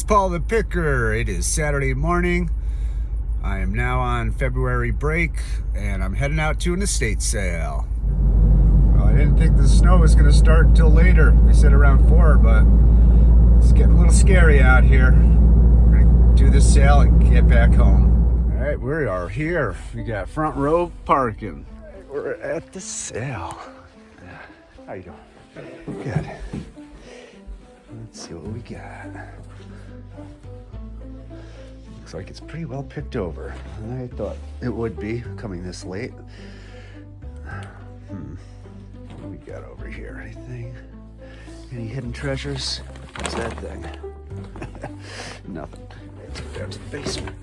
Paul the Picker. It is Saturday morning. I am now on February break and I'm heading out to an estate sale. Well, I didn't think the snow was going to start until later. They said around 4, but it's getting a little scary out here. We're going to do this sale and get back home. All right, we are here. We got front row parking. We're at the sale. How you doing? Good. Let's see what we got. Looks like it's pretty well picked over. I thought it would be coming this late. What do we got over here? Anything? Any hidden treasures? What's that thing? Nothing. Let's go down to the basement.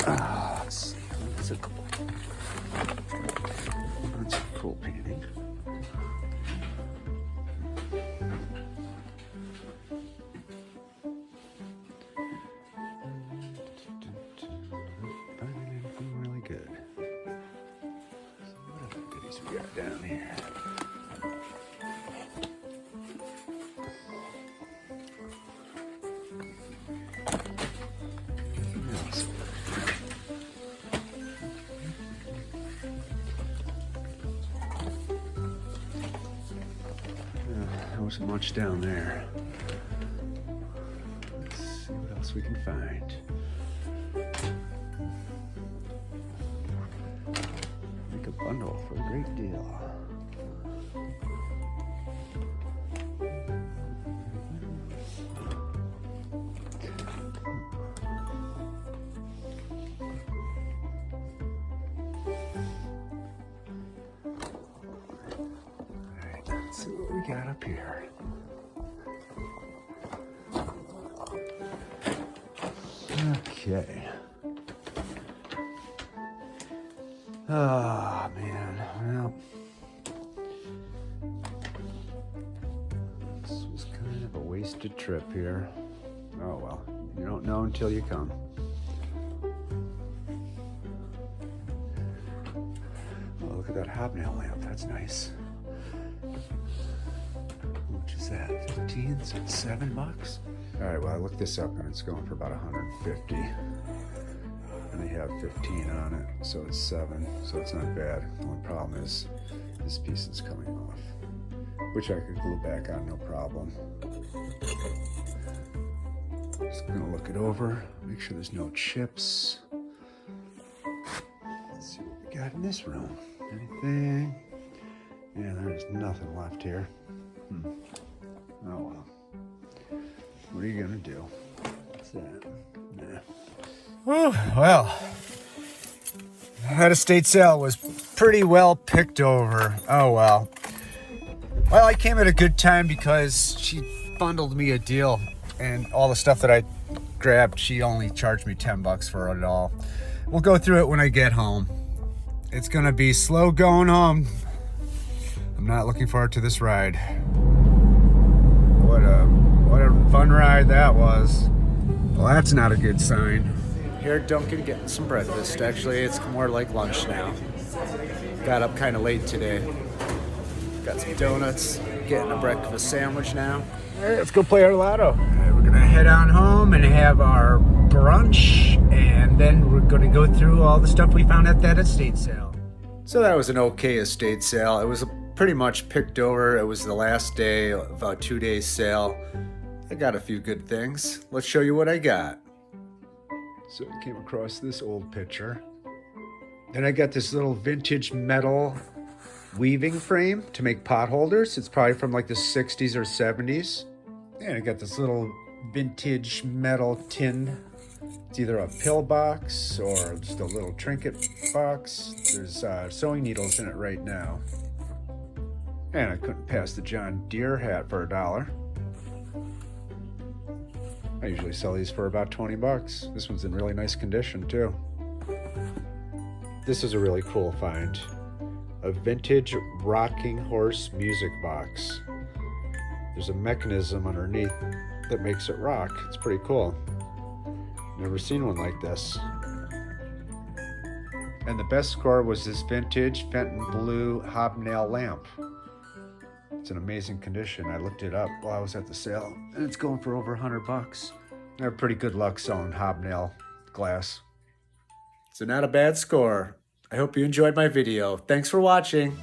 Let's see. That's a cool painting. Finding anything really good. So what other goodies we got down here? There wasn't much down there. Let's see what else we can find. Make a bundle for a great deal. Let's see what we got up here. Okay. Oh, man. Well, this was kind of a wasted trip here. Oh, well. You don't know until you come. Oh, look at that hobnail lamp. That's nice. How much is that? 15? So it's $7? All right, well, I looked this up and it's going for about 150. And they have 15 on it, so it's 7, so it's not bad. The only problem is this piece is coming off, which I could glue back on, no problem. Just gonna look it over, make sure there's no chips. Let's see what we got in this room. Anything? Yeah, there's nothing left here. Oh well. What are you gonna do? What's that? Nah. Whew, well, that estate sale was pretty well picked over. Oh well. Well, I came at a good time because she bundled me a deal, and all the stuff that I grabbed, she only charged me $10 for it all. We'll go through it when I get home. It's gonna be slow going home. I'm not looking forward to this ride. What a fun ride that was. Well, that's not a good sign. Here at Dunkin' getting some breakfast. Actually, it's more like lunch now. Got up kind of late today. Got some donuts, getting a breakfast sandwich now. All right, let's go play our lotto. All right, we're gonna head on home and have our brunch, and then we're gonna go through all the stuff we found at that estate sale. So that was an okay estate sale. It was pretty much picked over. It was the last day of a 2-day sale. I got a few good things. Let's show you what I got. So I came across this old picture. Then I got this little vintage metal weaving frame to make pot holders. It's probably from like the 60s or 70s. And I got this little vintage metal tin. It's either a pill box or just a little trinket box. There's sewing needles in it right now. And I couldn't pass the John Deere hat for $1. I usually sell these for about $20. This one's in really nice condition too. This is a really cool find. A vintage rocking horse music box. There's a mechanism underneath that makes it rock. It's pretty cool. Never seen one like this. And the best score was this vintage Fenton Blue hobnail lamp. It's in amazing condition. I looked it up while I was at the sale, and it's going for over $100. I have pretty good luck selling hobnail glass. So not a bad score. I hope you enjoyed my video. Thanks for watching.